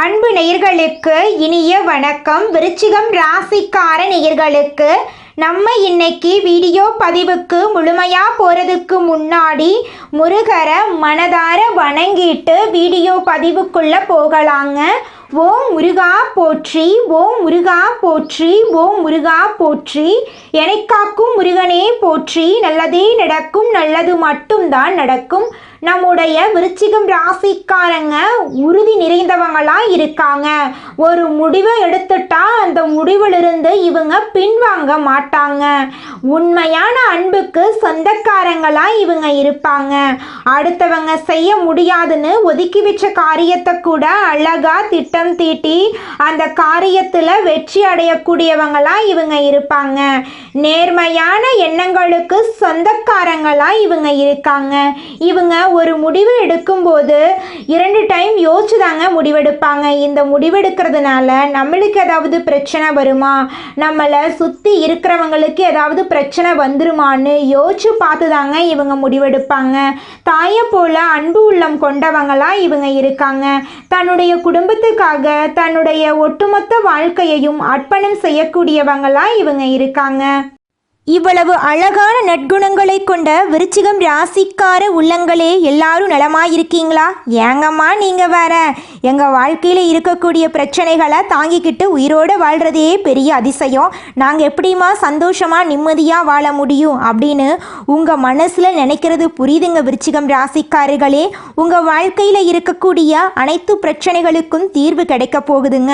அன்பு நேயர்களுக்கு இனிய வணக்கம். விருச்சிகம் ராசிக்கார நேயர்களுக்கு நம்ம இன்னைக்கு வீடியோ பதிவுக்கு முழுமையா போறதுக்கு முன்னாடி முருகரை மனதார வணங்கிட்டு வீடியோ பதிவுக்குள்ள போகலாங்க. ஓம் முருகா போற்றி, ஓம் முருகா போற்றி, ஓம் முருகா போற்றி. என்னை காக்கும் முருகனே போற்றி. நல்லதே நடக்கும், நல்லது மட்டும்தான் நடக்கும். நம்முடைய விருச்சிகம் ராசிக்காரங்க உறுதி நிறைந்தவங்களா இருக்காங்க. ஒரு முடிவை எடுத்துட்டா அந்த முடிவிலிருந்து இவங்க பின்வாங்க மாட்டாங்க. உண்மையான அன்புக்கு சொந்தக்காரங்களா இவங்க இருப்பாங்க. அடுத்தவங்க செய்ய முடியாதுன்னு ஒதுக்கி வச்ச காரியத்தை கூட அழகா திட்டம் தீட்டி அந்த காரியத்துல வெற்றி அடையக்கூடியவங்களா இவங்க இருப்பாங்க. நேர்மையான எண்ணங்களுக்கு சொந்தக்காரங்களா இவங்க இருக்காங்க. இவங்க ஒரு முடிவு எடுக்கும்போது 2 டைம் யோசிச்சுதாங்க முடிவெடுப்பாங்க. இந்த முடிவெடுக்கிறதுனால நம்மளுக்கு ஏதாவது பிரச்சனை வருமா, நம்மளை சுற்றி இருக்கிறவங்களுக்கு ஏதாவது பிரச்சனை வந்துருமான்னு யோசிச்சு பார்த்து தாங்க இவங்க முடிவெடுப்பாங்க. தாயை போல அன்பு உள்ளம் கொண்டவங்களா இவங்க இருக்காங்க. தன்னுடைய குடும்பத்துக்காக தன்னுடைய ஒட்டுமொத்த வாழ்க்கையையும் அர்ப்பணம் செய்யக்கூடியவங்களா இவங்க இருக்காங்க. இவ்வளவு அழகான நற்குணங்களை கொண்ட விருச்சிகம் ராசிக்கார உள்ளங்களே, எல்லாரும் நலமாயிருக்கீங்களா? ஏங்கம்மா நீங்கள் வேற, எங்கள் வாழ்க்கையில் இருக்கக்கூடிய பிரச்சனைகளை தாங்கிக்கிட்டு உயிரோடு வாழ்கிறதே பெரிய அதிசயம். நாங்கள் எப்படிமா சந்தோஷமாக நிம்மதியாக வாழ முடியும் அப்படின்னு உங்கள் மனசில் நினைக்கிறது புரியுதுங்க விருச்சிகம் ராசிக்காரர்களே. உங்கள் வாழ்க்கையில் இருக்கக்கூடிய அனைத்து பிரச்சனைகளுக்கும் தீர்வு கிடைக்க போகுதுங்க.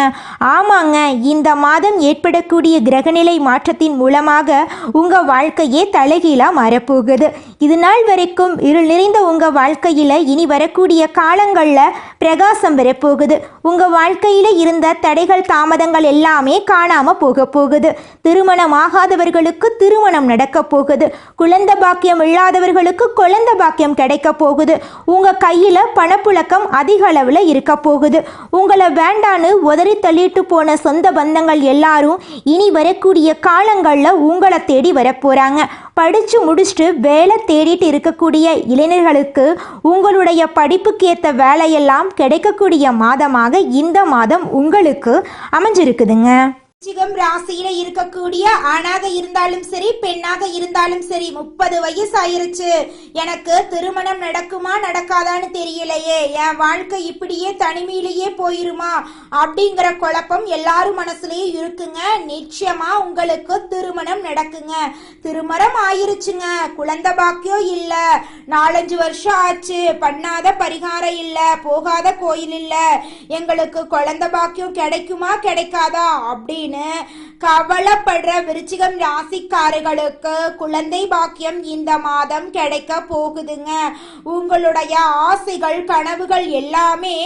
ஆமாங்க, இந்த மாதம் ஏற்படக்கூடிய கிரகநிலை மாற்றத்தின் மூலமாக உங்கள் வாழ்க்கையே தலைகீழாக மாறப்போகுது. இது நாள் வரைக்கும் இருள் நிறைந்த உங்கள் வாழ்க்கையில் இனி வரக்கூடிய காலங்களில் பிரகாசம் வரப்போகுது. உங்கள் வாழ்க்கையில் இருந்த தடைகள் தாமதங்கள் எல்லாமே காணாமல் போக போகுது. திருமணம் ஆகாதவர்களுக்கு திருமணம் நடக்க போகுது. குழந்தை பாக்கியம் இல்லாதவர்களுக்கு குழந்தை பாக்கியம் கிடைக்க போகுது. உங்கள் கையில் பணப்புழக்கம் அதிக அளவில் இருக்க போகுது. உங்களை வேண்டான்னு உதறி தள்ளிட்டு போன சொந்த பந்தங்கள் எல்லாரும் இனி வரக்கூடிய காலங்களில் உங்களை தேடி வரப்போகிறாங்க. படித்து முடிச்சுட்டு வேலை தேடிட்டு இருக்கக்கூடிய இளைஞர்களுக்கு உங்களுடைய படிப்புக்கு ஏற்ற வேலையெல்லாம் கிடைக்கக்கூடிய மாதமாக இந்த மாதம் உங்களுக்கு அமைஞ்சிருக்குதுங்க. விருச்சிகம் ராசியில இருக்கக்கூடிய ஆணாக இருந்தாலும் சரி பெண்ணாக இருந்தாலும் சரி, 30 வயசு ஆயிருச்சு, எனக்கு திருமணம் நடக்குமா நடக்காதான்னு தெரியலையே, என் வாழ்க்கை இப்படியே தனிமையிலேயே போயிருமா அப்படிங்கிற குழப்பம் எல்லாரும் மனசுலயும் இருக்குங்க. நிச்சயமா உங்களுக்கு திருமணம் நடக்குங்க. திருமணம் ஆயிருச்சுங்க, குழந்தை பாக்கியம் இல்ல, 4-5 வருஷம் ஆச்சு, பண்ணாத பரிகாரம் இல்ல, போகாத கோயில் இல்ல, எங்களுக்கு குழந்தை பாக்கியம் கிடைக்குமா கிடைக்காதா அப்படின்னு கவலைப்படுற விருச்சிகம் ராசிக்காரர்களுக்கு குழந்தை பாக்கியம் இந்த மாதம் கிடைக்க போகுதுங்க. உங்களுடைய ஆசைகள் கனவுகள் எல்லாமே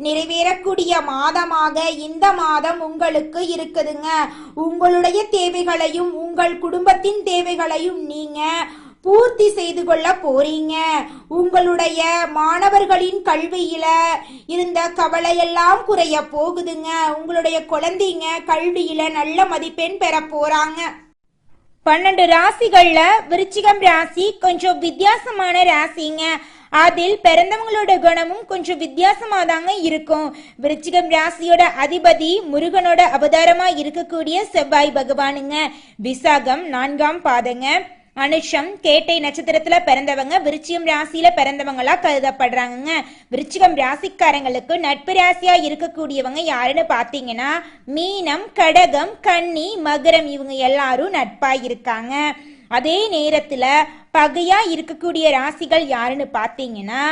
நிறைவேறக்கூடிய மாதமாக இந்த மாதம் உங்களுக்கு இருக்குதுங்க. உங்களுடைய தேவைகளையும் உங்கள் குடும்பத்தின் தேவைகளையும் நீங்க பூர்த்தி செய்து கொள்ள போறீங்க. உங்களுடைய மாணவர்களின் கல்வியில இருந்த கவலையெல்லாம் குறைய போகுதுங்க. உங்களுடைய குழந்தைங்க கல்வியில நல்ல மதிப்பெண் பெற போறாங்க. 12 ராசிகள்ல விருச்சிகம் ராசி கொஞ்சம் வித்தியாசமான ராசிங்க. அதில் பிறந்தவங்களோட குணமும் கொஞ்சம் வித்தியாசமா தாங்க இருக்கும். விருச்சிகம் ராசியோட அதிபதி முருகனோட அவதாரமா இருக்கக்கூடிய செவ்வாய் பகவானுங்க. விசாகம் 4ஆம் பாதங்க. அனுஷம் கேட்டை நட்சத்திரத்துல பிறந்தவங்க விருச்சிகம் ராசியில பிறந்தவங்களா கருதப்படுறாங்க. விருச்சிகம் ராசிக்காரங்களுக்கு நட்பு ராசியா இருக்கக்கூடியவங்க யாருன்னு பாத்தீங்கன்னா மீனம், கடகம், கன்னி, மகரம், இவங்க எல்லாரும் நட்பா இருக்காங்க. அதே நேரத்துல பகையா இருக்கக்கூடிய ராசிகள் யாருன்னு பாத்தீங்கன்னா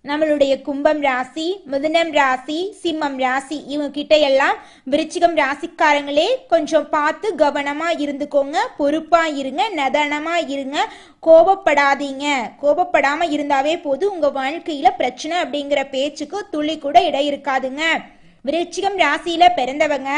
நம்மளுடைய கும்பம் ராசி, மிதுனம் ராசி, சிம்மம் ராசி, இவங்க கிட்ட எல்லாம் விருச்சிகம் ராசிக்காரங்களே கொஞ்சம் பார்த்து கவனமா இருந்துக்கோங்க. பொறுப்பா இருங்க, நிதானமா இருங்க, கோபப்படாதீங்க. கோபப்படாம இருந்தாவே போது உங்க வாழ்க்கையில பிரச்சனை அப்படிங்கிற பேச்சுக்கு துளி கூட இடம் இருக்காதுங்க. விருச்சிகம் ராசியில பிறந்தவங்க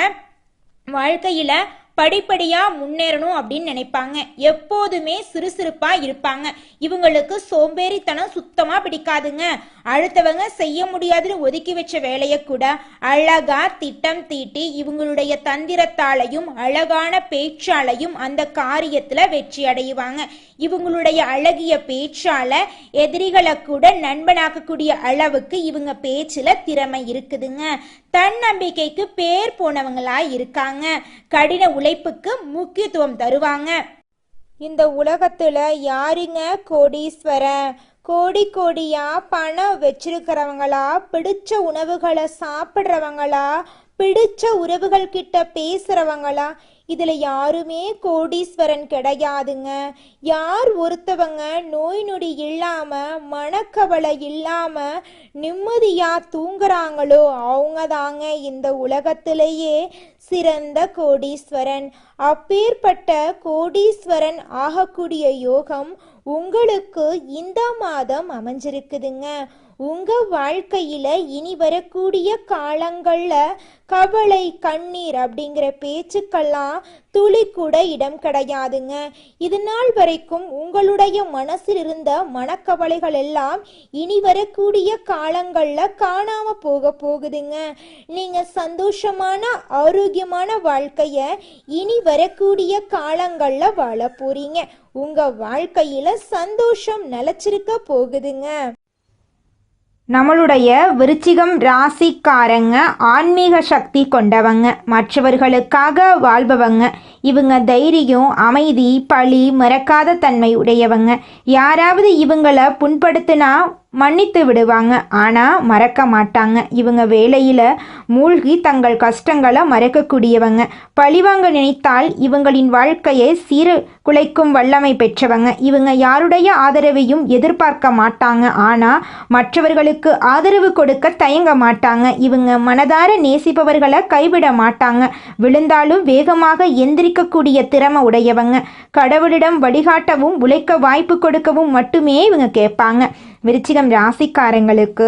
வாழ்க்கையில படிப்படியாக முன்னேறணும் அப்படின்னு நினைப்பாங்க. எப்போதுமே சுறுசுறுப்பாக இருப்பாங்க. இவங்களுக்கு சோம்பேறித்தனம் சுத்தமாக பிடிக்காதுங்க. அடுத்தவங்க செய்ய முடியாதுன்னு ஒதுக்கி வச்ச வேலையை கூட அழகா திட்டம் தீட்டி இவங்களுடைய தந்திரத்தாலையும் அழகான பேச்சாலையும் அந்த காரியத்துல வெற்றி அடைவாங்க. இவங்களுடைய அழகிய பேச்சால எதிரிகளை கூட நண்பனாக்கக்கூடிய அளவுக்கு இவங்க பேச்சுல திறமை இருக்குதுங்க. தன்னம்பிக்கைக்கு பேர் போனவங்களா இருக்காங்க. கடின உழைப்புக்கு முக்கியத்துவம் தருவாங்க. இந்த உலகத்துல யாருங்க கோடீஸ்வரன்? கோடி கோடியா பணம் வச்சிருக்கிறவங்களா, பிடிச்ச உணவுகளை சாப்பிட்றவங்களா, பிடிச்ச உறவுகள் கிட்ட பேசுறவங்களா? இதுல யாருமே கோடீஸ்வரன் கிடையாதுங்க. யார் ஒருத்தவங்க நோய் நொடி இல்லாம மனக்கவலை இல்லாம நிம்மதியா தூங்குறாங்களோ அவங்க தாங்க இந்த உலகத்திலேயே சிறந்த கோடீஸ்வரன். அப்பேற்பட்ட கோடீஸ்வரன் ஆகக்கூடிய யோகம் உங்களுக்கு இந்த மாதம் அமைஞ்சிருக்குதுங்க. உங்க வாழ்க்கையில இனி வரக்கூடிய காலங்கள்ல கவலை கண்ணீர் அப்படிங்கிற பேச்சுக்கெல்லாம் துளி கூட இடம் கிடையாதுங்க. இது நாள் வரைக்கும் உங்களுடைய மனசில் இருந்த மனக்கவலைகள் எல்லாம் இனி வரக்கூடிய காலங்கள்ல காணாம போகுதுங்க. நீங்க சந்தோஷமான ஆரோக்கியமான வாழ்க்கைய இனி வரக்கூடிய காலங்கள்ல வாழ போறீங்க. உங்க வாழ்க்கையில சந்தோஷம் நிலைச்சிருக்க போகுதுங்க. நம்மளுடைய விருச்சிகம் ராசிக்காரங்க ஆன்மீக சக்தி கொண்டவங்க, மற்றவர்களுக்காக வாழ்பவங்க. இவங்க தைரியம், அமைதி, பழி மறக்காத தன்மை உடையவங்க. யாராவது இவங்களை புண்படுத்தினா மன்னித்து விடுவாங்க, ஆனால் மறக்க மாட்டாங்க. இவங்க வேலையில் மூழ்கி தங்கள் கஷ்டங்களை மறக்கக்கூடியவங்க. பழிவாங்க நினைத்தால் இவங்களின் வாழ்க்கையை குலைக்கும் வல்லமை பெற்றவங்க. இவங்க யாருடைய ஆதரவையும் எதிர்பார்க்க மாட்டாங்க, ஆனால் மற்றவர்களுக்கு ஆதரவு கொடுக்க தயங்க மாட்டாங்க. இவங்க மனதார நேசிப்பவர்களை கைவிட மாட்டாங்க. விழுந்தாலும் வேகமாக எந்திரிக்கக்கூடிய திறமை உடையவங்க. கடவுளிடம் வழிகாட்டவும் உழைக்க வாய்ப்பு கொடுக்கவும் மட்டுமே இவங்க கேட்பாங்க. விருச்சிகம் ராசிக்காரங்களுக்கு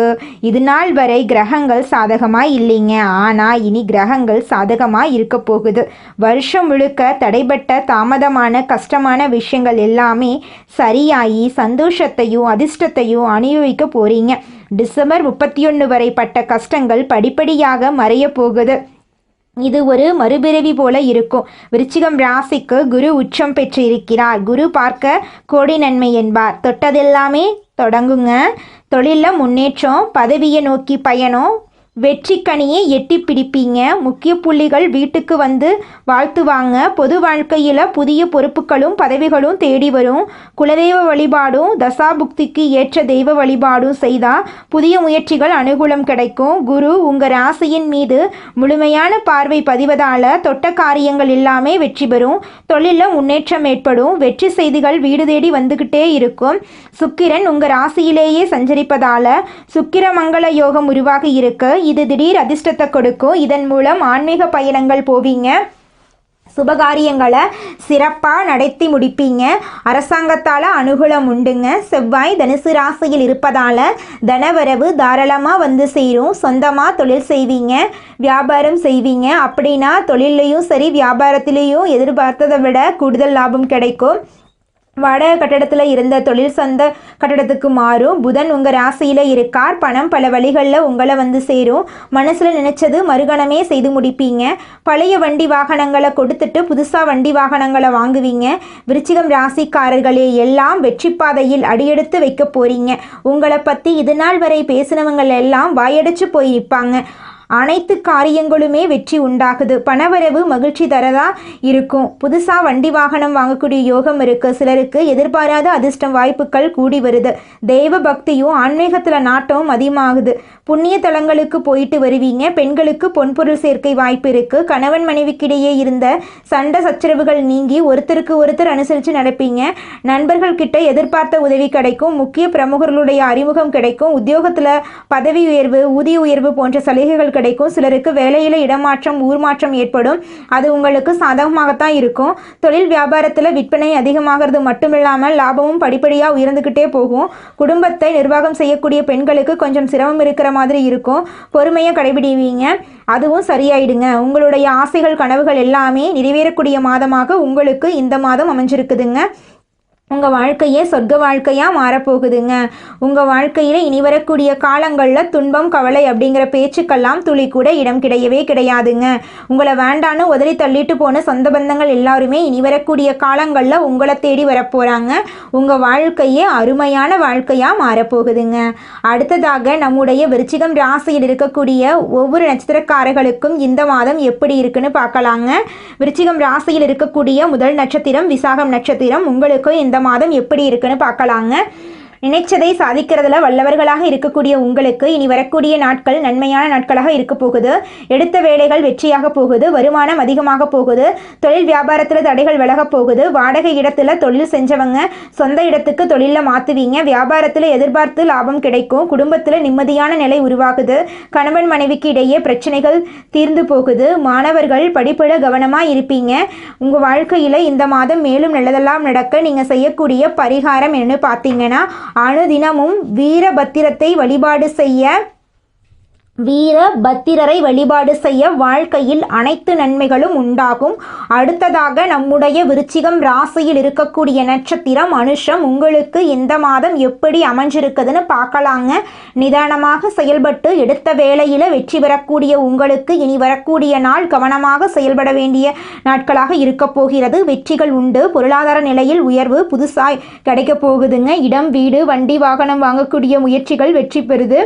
இது நாள் வரை கிரகங்கள் சாதகமாக இல்லைங்க, ஆனால் இனி கிரகங்கள் சாதகமாக இருக்க போகுது. வருஷம் முழுக்க தடைபட்ட தாமதமான கஷ்டமான விஷயங்கள் எல்லாமே சரியாகி சந்தோஷத்தையும் அதிர்ஷ்டத்தையும் அனுபவிக்க போறீங்க. டிசம்பர் 31 வரை பட்ட கஷ்டங்கள் படிப்படியாக மறைய போகுது. இது ஒரு மறுபிறவி போல இருக்கும். விருச்சிகம் ராசிக்கு குரு உச்சம் பெற்று இருக்கிறார். குரு பார்க்க கோடி நன்மை என்பார். தொட்டதெல்லாமே தொடங்குங்க. தொழிலில் முன்னேற்றம், பதவியை நோக்கி பயணம், வெற்றி கனியை எட்டி பிடிப்பீங்க. முக்கிய புள்ளிகள் வீட்டுக்கு வந்து வாழ்த்துவாங்க. பொது வாழ்க்கையில் புதிய பொறுப்புகளும் பதவிகளும் தேடி வரும். குலதெய்வ வழிபாடும் தசாபுக்திக்கு ஏற்ற தெய்வ வழிபாடும் செய்தால் புதிய முயற்சிகள் அனுகூலம் கிடைக்கும். குரு உங்கள் ராசியின் மீது முழுமையான பார்வை பதிவதால் தொட்ட காரியங்கள் எல்லாமே வெற்றி பெறும். தொழிலில் முன்னேற்றம் ஏற்படும். வெற்றி செய்திகள் வீடு தேடி வந்துக்கிட்டே இருக்கும். சுக்கிரன் உங்கள் ராசியிலேயே சஞ்சரிப்பதால் சுக்கிர மங்கள யோகம் உருவாகி இருக்கு. இது திடீர் அதிர்ஷ்டத்தை கொடுக்கும். இதன் மூலம் ஆன்மீக பயணங்கள் போவீங்க. சுபகாரியங்களை சிறப்பாக நடத்தி முடிப்பீங்க. அரசாங்கத்தால் அனுகூலம் உண்டுங்க. செவ்வாய் தனுசு ராசியில் இருப்பதால் தனவரவு தாராளமாக வந்து சேரும். சொந்தமாக தொழில் செய்வீங்க, வியாபாரம் செய்வீங்க. அப்படின்னா தொழிலையும் சரி வியாபாரத்திலையும் எதிர்பார்த்ததை விட கூடுதல் லாபம் கிடைக்கும். வாடகை கட்டடத்தில் இருந்த தொழில் சொந்த கட்டடத்துக்கு மாறும். புதன் உங்கள் ராசியில் இருக்கார். பணம் பல வழிகளில் உங்களை வந்து சேரும். மனசில் நினைச்சது மறுகணமே செய்து முடிப்பீங்க. பழைய வண்டி வாகனங்களை கொடுத்துட்டு புதுசாக வண்டி வாகனங்களை வாங்குவீங்க. விருச்சிகம் ராசிக்காரர்களே எல்லாம் வெற்றி பாதையில் அடியெடுத்து வைக்க போறீங்க. உங்களை பற்றி இது நாள் வரை பேசினவங்க எல்லாம் வாயடைச்சு போய் நிற்பாங்க. அனைத்து காரியங்களுமே வெற்றி உண்டாகுது. பணவரவு மகிழ்ச்சி தரதா இருக்கும். புதுசாக வண்டி வாகனம் வாங்கக்கூடிய யோகம் இருக்குது. சிலருக்கு எதிர்பாராத அதிர்ஷ்டம் வாய்ப்புகள் கூடி வருது. தெய்வ பக்தியும் ஆன்மீகத்தில் நாட்டமும் அதிகமாகுது. புண்ணிய தலங்களுக்கு போயிட்டு வருவீங்க. பெண்களுக்கு பொன்பொருள் சேர்க்கை வாய்ப்பு இருக்குது. கணவன் மனைவிக்கிடையே இருந்த சண்டை சச்சரவுகள் நீங்கி ஒருத்தருக்கு ஒருத்தர் அனுசரித்து நடப்பீங்க. நண்பர்கள் கிட்ட எதிர்பார்த்த உதவி கிடைக்கும். முக்கிய பிரமுகர்களுடைய அறிமுகம் கிடைக்கும். உத்தியோகத்தில் பதவி உயர்வு, ஊதிய உயர்வு போன்ற சலுகைகள் கிடைக்கும். சிலருக்கு வேலையில் இடமாற்றம், ஊர் மாற்றம் ஏற்படும். அது உங்களுக்கு சாதகமாகத்தான் இருக்கும். தொழில் வியாபாரத்தில் விற்பனை அதிகமாகிறது மட்டுமில்லாமல் லாபமும் படிப்படியாக உயர்ந்துக்கிட்டே போகும். குடும்பத்தை நிர்வாகம் செய்யக்கூடிய பெண்களுக்கு கொஞ்சம் சிரமம் இருக்கிற மாதிரி இருக்கும். பொறுமையை கடைபிடிவீங்க, அதுவும் சரியாயிடுங்க. உங்களுடைய ஆசைகள் கனவுகள் எல்லாமே நிறைவேறக்கூடிய மாதமாக உங்களுக்கு இந்த மாதம் அமைஞ்சிருக்குதுங்க. உங்கள் வாழ்க்கையே சொர்க்க வாழ்க்கையாக மாறப்போகுதுங்க. உங்கள் வாழ்க்கையில் இனி வரக்கூடிய காலங்களில் துன்பம் கவலை அப்படிங்கிற பேச்சுக்கெல்லாம் துளி கூட இடம் கிடையவே கிடையாதுங்க. உங்களை வேண்டான்னு உதறி தள்ளிட்டு போன சொந்த பந்தங்கள் எல்லாருமே இனி வரக்கூடிய காலங்களில் உங்களை தேடி வரப்போகிறாங்க. உங்கள் வாழ்க்கையே அருமையான வாழ்க்கையாக மாறப்போகுதுங்க. அடுத்ததாக நம்முடைய விருச்சிகம் ராசியில் இருக்கக்கூடிய ஒவ்வொரு நட்சத்திரக்காரர்களுக்கும் இந்த மாதம் எப்படி இருக்குன்னு பார்க்கலாங்க. விருச்சிகம் ராசியில் இருக்கக்கூடிய முதல் நட்சத்திரம் விசாகம் நட்சத்திரம். உங்களுக்கு இந்த மாதம் எப்படி இருக்குன்னு பார்க்கலாங்க. நினைச்சதை சாதிக்கிறதுல வல்லவர்களாக இருக்கக்கூடிய உங்களுக்கு இனி வரக்கூடிய நாட்கள் நன்மையான நாட்களாக இருக்க போகுது. எடுத்த வேலைகள் வெற்றியாக போகுது. வருமானம் அதிகமாக போகுது. தொழில் வியாபாரத்தில் தடைகள் விலக போகுது. வாடகை இடத்துல தொழில் செஞ்சவங்க சொந்த இடத்துக்கு தொழிலில் மாற்றுவீங்க. வியாபாரத்தில் எதிர்பார்த்து லாபம் கிடைக்கும். குடும்பத்தில் நிம்மதியான நிலை உருவாகுது. கணவன் மனைவிக்கு இடையே பிரச்சனைகள் தீர்ந்து போகுது. மாணவர்கள் படிப்பில் கவனமாக இருப்பீங்க. உங்கள் வாழ்க்கையில் இந்த மாதம் மேலும் நல்லதெல்லாம் நடக்க நீங்கள் செய்யக்கூடிய பரிகாரம் என்னன்னு பார்த்தீங்கன்னா, அனுதினமும் வீரபத்திரரை வழிபாடு செய்ய வாழ்க்கையில் அனைத்து நன்மைகளும் உண்டாகும். அடுத்ததாக நம்முடைய விருச்சிகம் ராசியில் இருக்கக்கூடிய நட்சத்திரம் அனுஷம். உங்களுக்கு இந்த மாதம் எப்படி அமைஞ்சிருக்குதுன்னு பார்க்கலாங்க. நிதானமாக செயல்பட்டு எடுத்த வேளையில் வெற்றி பெறக்கூடிய உங்களுக்கு இனி வரக்கூடிய நாள் கவனமாக செயல்பட வேண்டிய நாட்களாக இருக்க போகிறது. வெற்றிகள் உண்டு. பொருளாதார நிலையில் உயர்வு புதுசாய் கிடைக்க போகுதுங்க. இடம் வீடு வண்டி வாகனம் வாங்கக்கூடிய முயற்சிகள் வெற்றி பெறுது.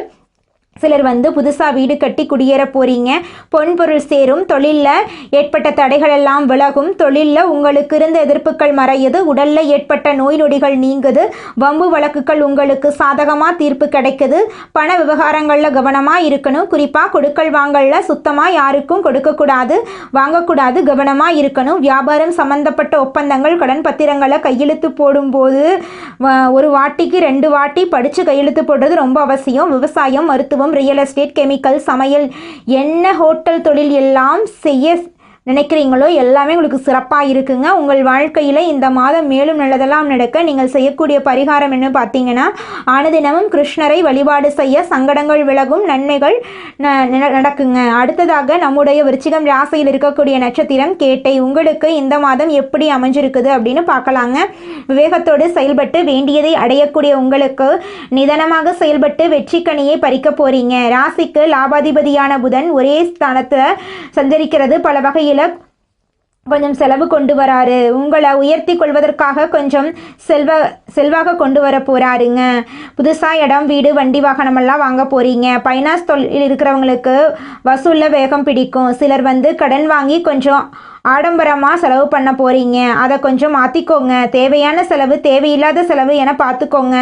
சிலர் புதுசாக வீடு கட்டி குடியேற போகிறீங்க. பொன்பொருள் சேரும். தொழிலில் ஏற்பட்ட தடைகள் எல்லாம் விலகும். தொழிலில் உங்களுக்கு இருந்த எதிர்ப்புகள் மறையுது. உடலில் ஏற்பட்ட நோய் நொடிகள் நீங்குது. வம்பு வழக்குகள் உங்களுக்கு சாதகமாக தீர்ப்பு கிடைக்குது. பண விவகாரங்களில் கவனமாக இருக்கணும். குறிப்பாக கொடுக்கல் வாங்கலில் சுத்தமாக யாருக்கும் கொடுக்கக்கூடாது, வாங்கக்கூடாது, கவனமாக இருக்கணும். வியாபாரம் சம்பந்தப்பட்ட ஒப்பந்தங்கள் கடன் பத்திரங்களை கையெழுத்து போடும்போது ஒரு வாட்டிக்கு 2 வாட்டி படித்து கையெழுத்து போடுறது ரொம்ப அவசியம். விவசாயம், மருத்துவம், ரியல் எஸ்டேட், கெமிக்கல், சமையல், என்ன ஹோட்டல் தொழில் எல்லாம் செய்ய நினைக்கிறீங்களோ எல்லாமே உங்களுக்கு சிறப்பாக இருக்குங்க. உங்கள் வாழ்க்கையில் இந்த மாதம் மேலும் நல்லதெல்லாம் நடக்க நீங்கள் செய்யக்கூடிய பரிகாரம் என்ன பார்த்தீங்கன்னா, அனுதினமும் கிருஷ்ணரை வழிபாடு செய்ய சங்கடங்கள் விலகும், நன்மைகள் நடக்குங்க. அடுத்ததாக நம்முடைய விருச்சிகம் ராசியில் இருக்கக்கூடிய நட்சத்திரம் கேட்டை. உங்களுக்கு இந்த மாதம் எப்படி அமைஞ்சிருக்குது அப்படின்னு பார்க்கலாங்க. விவேகத்தோடு செயல்பட்டு வேண்டியதை அடையக்கூடிய உங்களுக்கு நிதானமாக செயல்பட்டு வெற்றி கனியை பறிக்க போறீங்க. ராசிக்கு லாபாதிபதியான புதன் ஒரே ஸ்தானத்தில் சஞ்சரிக்கிறது. பல வகையில் கொஞ்சம் செலவு கொண்டு வராரு. உங்களை உயர்த்தி கொள்வதற்காக கொஞ்சம் செல்வாக கொண்டு வர போறாருங்க. புதுசாக இடம் வீடு வண்டி வாகனமெல்லாம் வாங்க போறீங்க. ஃபைனான்ஸ் தொழில் இருக்கிறவங்களுக்கு வசூலில் வேகம் பிடிக்கும். சிலர் கடன் வாங்கி கொஞ்சம் ஆடம்பரமாக செலவு பண்ண போகிறீங்க. அதை கொஞ்சம் மாற்றிக்கோங்க. தேவையான செலவு தேவையில்லாத செலவு என பார்த்துக்கோங்க.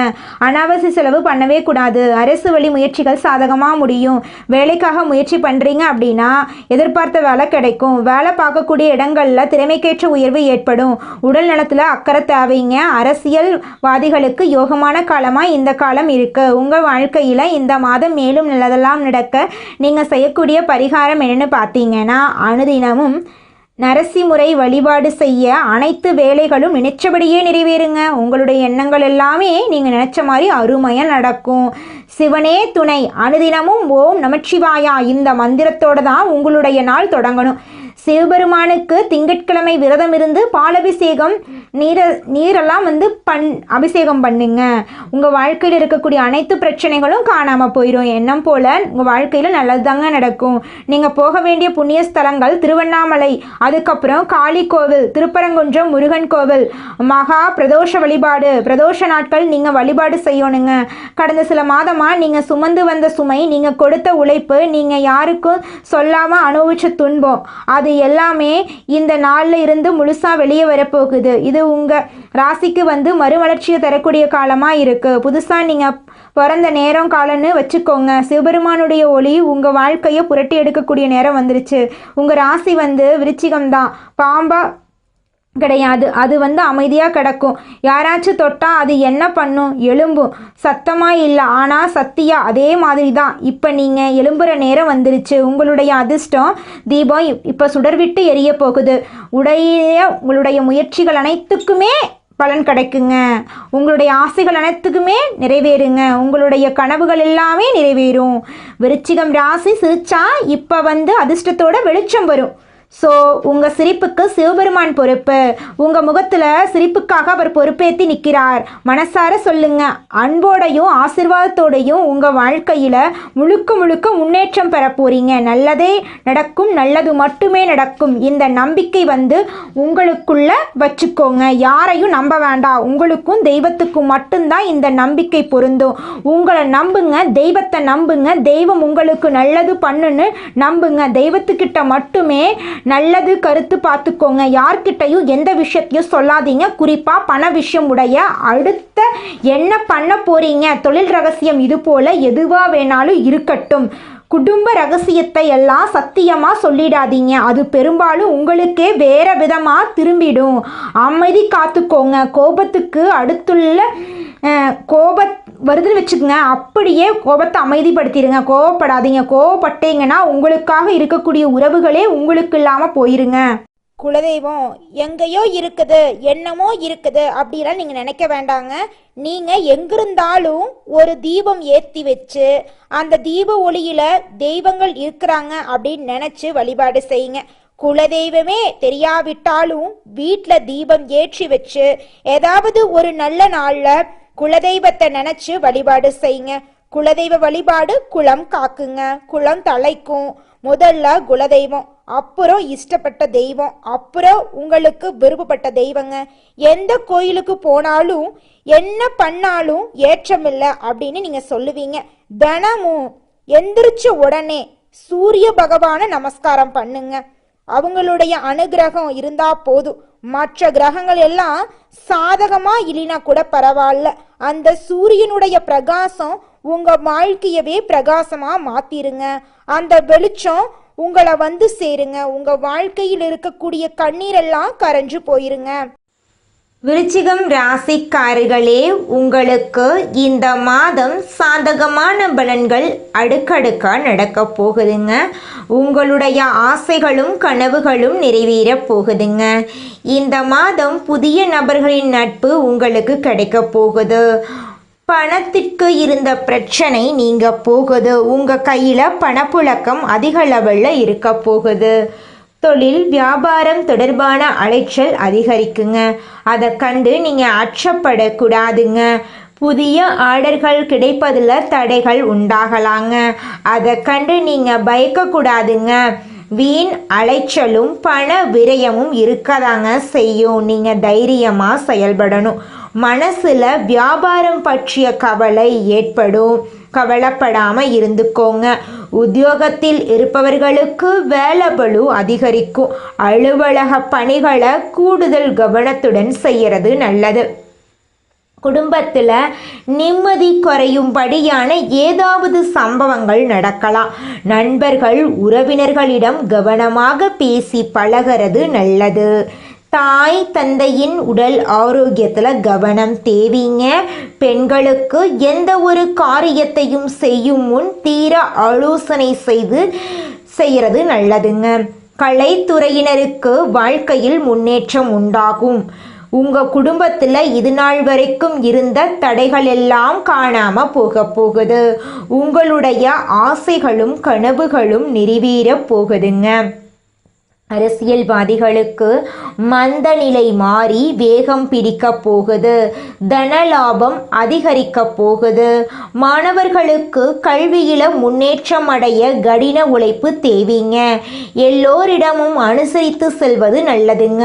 அனாவசிய செலவு பண்ணவே கூடாது. அரசு வழி முயற்சிகள் சாதகமாக முடியும். வேலைக்காக முயற்சி பண்ணுறீங்க அப்படின்னா எதிர்பார்த்த வேலை கிடைக்கும். வேலை பார்க்கக்கூடிய இடங்களில் திறமைக்கேற்ற உயர்வு ஏற்படும். உடல் நலத்தில் அக்கறை தேவைங்க. அரசியல்வாதிகளுக்கு யோகமான காலமாக இந்த காலம் இருக்குது. உங்கள் வாழ்க்கையில் இந்த மாதம் மேலும் நல்லதெல்லாம் நடக்க நீங்கள் செய்யக்கூடிய பரிகாரம் என்னென்னு பார்த்தீங்கன்னா, அனுதினமும் நரசிம்முறை வழிபாடு செய்ய அனைத்து வேலைகளும் நினைச்சபடியே நிறைவேறுங்க. உங்களுடைய எண்ணங்கள் எல்லாமே நீங்கள் நினைச்ச மாதிரி அருமையாக நடக்கும். சிவனே துணை. அனுதினமும் ஓம் நமச்சிவாயா இந்த மந்திரத்தோடு தான் உங்களுடைய நாள் தொடங்கணும். சிவபெருமானுக்கு திங்கட்கிழமை விரதம் இருந்து பாலபிஷேகம் நீரெல்லாம் அபிஷேகம் பண்ணுங்க. உங்கள் வாழ்க்கையில் இருக்கக்கூடிய அனைத்து பிரச்சனைகளும் காணாமல் போயிடும். எண்ணம் போல் உங்கள் வாழ்க்கையில் நல்லதுதாங்க நடக்கும். நீங்கள் போக வேண்டிய புண்ணிய ஸ்தலங்கள் திருவண்ணாமலை, அதுக்கப்புறம் காளி கோவில், திருப்பரங்குன்றம் முருகன் கோவில், மகா பிரதோஷ வழிபாடு, பிரதோஷ நாட்கள் நீங்கள் வழிபாடு செய்யணுங்க. கடந்த சில மாதமாக நீங்கள் சுமந்து வந்த சுமை, நீங்கள் கொடுத்த உழைப்பு, நீங்கள் யாருக்கும் சொல்லாமல் அனுபவிச்ச துன்பம், அது எல்லாமே இந்த நாளில் இருந்து முழுசாக வெளியே வரப்போகுது. இது உங்கள் ராசிக்கு மறுமலர்ச்சியை தரக்கூடிய காலமாக இருக்குது. புதுசாக நீங்கள் பிறந்த நேரம் காலன்னு வச்சுக்கோங்க. சிவபெருமானுடைய ஒளி உங்கள் வாழ்க்கையை புரட்டி எடுக்கக்கூடிய நேரம் வந்துருச்சு. உங்கள் ராசி விருச்சிகம்தான். பாம்பா கிடையாது. அது அமைதியாக கிடக்கும். யாராச்சும் தொட்டால் அது என்ன பண்ணும்? எழும்பும். சத்தமாக இல்லை, ஆனால் சத்தியா அதே மாதிரி தான். இப்போ நீங்கள் எழும்புகிற நேரம் வந்துருச்சு. உங்களுடைய அதிர்ஷ்டம் தீபம் இப்போ சுடர்விட்டு எரிய போகுது. உங்களுடைய முயற்சிகள் அனைத்துக்குமே பலன் கிடைக்குங்க. உங்களுடைய ஆசைகள் அனைத்துக்குமே நிறைவேறுங்க. உங்களுடைய கனவுகள் எல்லாமே நிறைவேறும். விருச்சிகம் ராசி சிரிச்சா இப்போ அதிர்ஷ்டத்தோட வெளிச்சம் வரும். ஸோ உங்கள் சிரிப்புக்கு சிவபெருமான் பொறுப்பு. உங்கள் முகத்தில் சிரிப்புக்காக அவர் பொறுப்பேற்றி நிற்கிறார். மனசார சொல்லுங்க. அன்போடையும் ஆசீர்வாதத்தோடையும் உங்கள் வாழ்க்கையில் முழுக்க முழுக்க முன்னேற்றம் பெற போறீங்க. நல்லதே நடக்கும், நல்லது மட்டுமே நடக்கும். இந்த நம்பிக்கை உங்களுக்குள்ள வச்சுக்கோங்க. யாரையும் நம்ப வேண்டாம். உங்களுக்கும் தெய்வத்துக்கும் மட்டும்தான் இந்த நம்பிக்கை பொருந்தும். உங்களை நம்புங்க, தெய்வத்தை நம்புங்க. தெய்வம் உங்களுக்கு நல்லது பண்ணுன்னு நம்புங்க. தெய்வத்துக்கிட்ட மட்டுமே நல்லது கருத்து பார்த்துக்கோங்க. யார்கிட்டையும் எந்த விஷயத்தையும் சொல்லாதீங்க. குறிப்பாக பண விஷயம் உடைய அடுத்த என்ன பண்ண போறீங்க, தொழில் ரகசியம், இது போல எதுவாக வேணாலும் இருக்கட்டும். குடும்ப ரகசியத்தை எல்லாம் சத்தியமாக சொல்லிடாதீங்க. அது பெரும்பாலும் உங்களுக்கே வேற விதமாக திரும்பிடும். அமைதி காத்துக்கோங்க. கோபத்துக்கு அடுத்துள்ள வருதுன்னு வச்சுக்கோங்க, அப்படியே கோபத்தை அமைதிப்படுத்திடுங்க. கோவப்படாதீங்க. கோவப்பட்டீங்கன்னா உங்களுக்காக இருக்கக்கூடிய உறவுகளே உங்களுக்கு இல்லாமல் போயிருங்க. குலதெய்வம் எங்கேயோ இருக்குது, என்னமோ இருக்குது அப்படிலாம் நீங்கள் நினைக்க வேண்டாங்க. நீங்கள் எங்கிருந்தாலும் ஒரு தீபம் ஏற்றி வச்சு அந்த தீப ஒளியில் தெய்வங்கள் இருக்கிறாங்க அப்படின்னு நினச்சி வழிபாடு செய்யுங்க. குலதெய்வமே தெரியாவிட்டாலும் வீட்டில் தீபம் ஏற்றி வச்சு ஏதாவது ஒரு நல்ல நாளில் குலதெய்வத்தை நினைச்சு வழிபாடு செய்யுங்க. குலதெய்வ வழிபாடு குலம் காக்குங்க, குலம் தலைக்கும். முதல்ல குலதெய்வம், அப்புறம் இஷ்டப்பட்ட தெய்வம், அப்புறம் உங்களுக்கு விருப்பப்பட்ட தெய்வங்க. எந்த கோயிலுக்கு போனாலும் என்ன பண்ணாலும் ஏற்றமில்லை அப்படின்னு நீங்க சொல்லுவீங்க. தினமும் எந்திரிச்ச உடனே சூரிய பகவான நமஸ்காரம் பண்ணுங்க. அவங்களுடைய அனுகிரகம் இருந்தா போதும். மற்ற கிரகங்கள் எல்லாம் சாதகமா இல்லைனா கூட பரவாயில்ல. அந்த சூரியனுடைய பிரகாசம் உங்க வாழ்க்கையவே பிரகாசமா மாத்திருங்க. அந்த வெளிச்சம் உங்களை சேருங்க. உங்க வாழ்க்கையில் இருக்கக்கூடிய கண்ணீரெல்லாம் கரைஞ்சு போயிருங்க. விருச்சிகம் ராசிக்காரர்களே, உங்களுக்கு இந்த மாதம் சாதகமான பலன்கள் அடுக்கடுக்காக நடக்க போகுதுங்க. உங்களுடைய ஆசைகளும் கனவுகளும் நிறைவேற போகுதுங்க. இந்த மாதம் புதிய நபர்களின் நட்பு உங்களுக்கு கிடைக்க போகுது. பணத்திற்கு இருந்த பிரச்சனை நீங்க போகுது. உங்கள் கையில் பணப்புழக்கம் அதிக லெவலில் இருக்க போகுது. தொழில் வியாபாரம் தொடர்பான அலைச்சல் அதிகரிக்குங்க. அதை கண்டு நீங்கள் அச்சப்படக்கூடாதுங்க. புதிய ஆர்டர்கள் கிடைப்பதில் தடைகள் உண்டாகலாங்க. அதை கண்டு நீங்கள் பயக்கக்கூடாதுங்க. வீண் அலைச்சலும் பண விரயமும் இருக்கதாங்க செய்யும். நீங்கள் தைரியமாக செயல்படணும். மனசில் வியாபாரம் பற்றிய கவலை ஏற்படும். கவலைப்படாமல் இருந்துக்கோங்க. உத்தியோகத்தில் இருப்பவர்களுக்கு வேலைபளு அதிகரிக்கும். அலுவலக பணிகளை கூடுதல் கவனத்துடன் செய்கிறது நல்லது. குடும்பத்தில் நிம்மதி குறையும்படியான ஏதாவது சம்பவங்கள் நடக்கலாம். நண்பர்கள் உறவினர்களிடம் கவனமாக பேசி பழகிறது நல்லது. தாய் தந்தையின் உடல் ஆரோக்கியத்தில் கவனம் தேவைங்க. பெண்களுக்கு எந்த ஒரு காரியத்தையும் செய்யும் முன் தீர ஆலோசனை செய்கிறது நல்லதுங்க. கலைத்துறையினருக்கு வாழ்க்கையில் முன்னேற்றம் உண்டாகும். உங்கள் குடும்பத்தில் இது நாள் வரைக்கும் இருந்த தடைகள் எல்லாம் காணாமல் போகுது. உங்களுடைய ஆசைகளும் கனவுகளும் நிறைவேற போகுதுங்க. அரசியல்வாதிகளுக்கு மந்த நிலை மாறி வேகம் பிடிக்க போகுது. தனலாபம் அதிகரிக்க போகுது. மாணவர்களுக்கு கல்வியில முன்னேற்றம் அடைய கடின உழைப்பு தேவைங்க. எல்லோரிடமும் அனுசரித்து செல்வது நல்லதுங்க.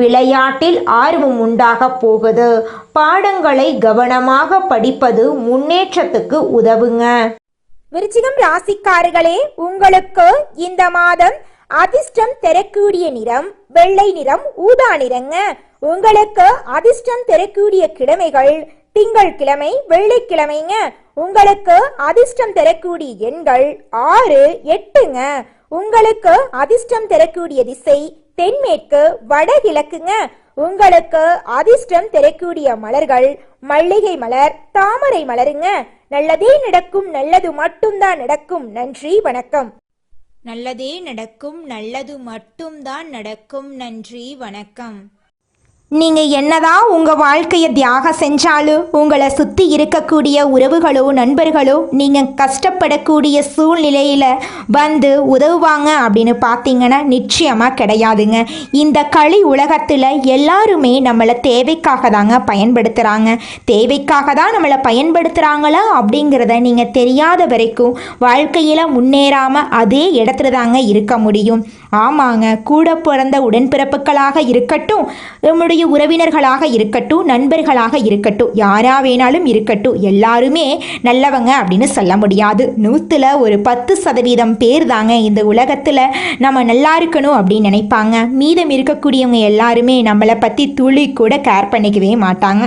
விளையாட்டில் ஆர்வம் உண்டாக போகுது. பாடங்களை கவனமாக படிப்பது முன்னேற்றத்துக்கு உதவுங்க. விருச்சிகம் ராசிக்காரர்களே, உங்களுக்கு இந்த மாதம் அதிர்ஷ்டம் தரக்கூடிய நிறம் வெள்ளை நிறம், ஊதா நிறங்க. உங்களுக்கு அதிர்ஷ்டம் தரக்கூடிய கிழமைகள் திங்கட்கிழமை, வெள்ளிக்கிழமைங்க. உங்களுக்கு அதிர்ஷ்டம் தரக்கூடிய எண்கள் 6, 8ங்க. உங்களுக்கு அதிர்ஷ்டம் தரக்கூடிய திசை தென்மேற்கு, வடகிழக்குங்க. உங்களுக்கு அதிர்ஷ்டம் தரக்கூடிய மலர்கள் மல்லிகை மலர், தாமரை மலருங்க. நல்லதே நடக்கும், நல்லது மட்டும்தான் நடக்கும். நன்றி, வணக்கம். நல்லதே நடக்கும், நல்லது மட்டும்தான் நடக்கும். நன்றி, வணக்கம். நீங்கள் என்னதான் உங்கள் வாழ்க்கையை தியாகம் செஞ்சாலும் உங்களை சுற்றி இருக்கக்கூடிய உறவுகளோ நண்பர்களோ நீங்கள் கஷ்டப்படக்கூடிய சூழ்நிலையில் வந்து உதவுவாங்க அப்படின்னு பார்த்தீங்கன்னா நிச்சயமாக கிடையாதுங்க. இந்த களி உலகத்தில் எல்லாருமே நம்மளை தேவைக்காக தாங்க பயன்படுத்துகிறாங்க. தேவைக்காக தான் நம்மளை பயன்படுத்துகிறாங்களா அப்படிங்கிறத நீங்கள் தெரியாத வரைக்கும் வாழ்க்கையில் முன்னேறாமல் அதே இடத்துல தாங்க இருக்க முடியும். ஆமாங்க, கூட பிறந்த உடன்பிறப்புகளாக இருக்கட்டும், நம்முடைய உறவினர்களாக இருக்கட்டும், நண்பர்களாக இருக்கட்டும், யாரா வேணாலும் இருக்கட்டும், எல்லாருமே நல்லவங்க அப்படின்னு சொல்ல முடியாது. 100ல் ஒரு 10% பேர் தாங்க இந்த உலகத்தில் நம்ம நல்லா இருக்கணும் அப்படின்னு நினைப்பாங்க. மீதம் இருக்கக்கூடியவங்க எல்லாருமே நம்மளை பற்றி துளி கூட கேர் பண்ணிக்கவே மாட்டாங்க.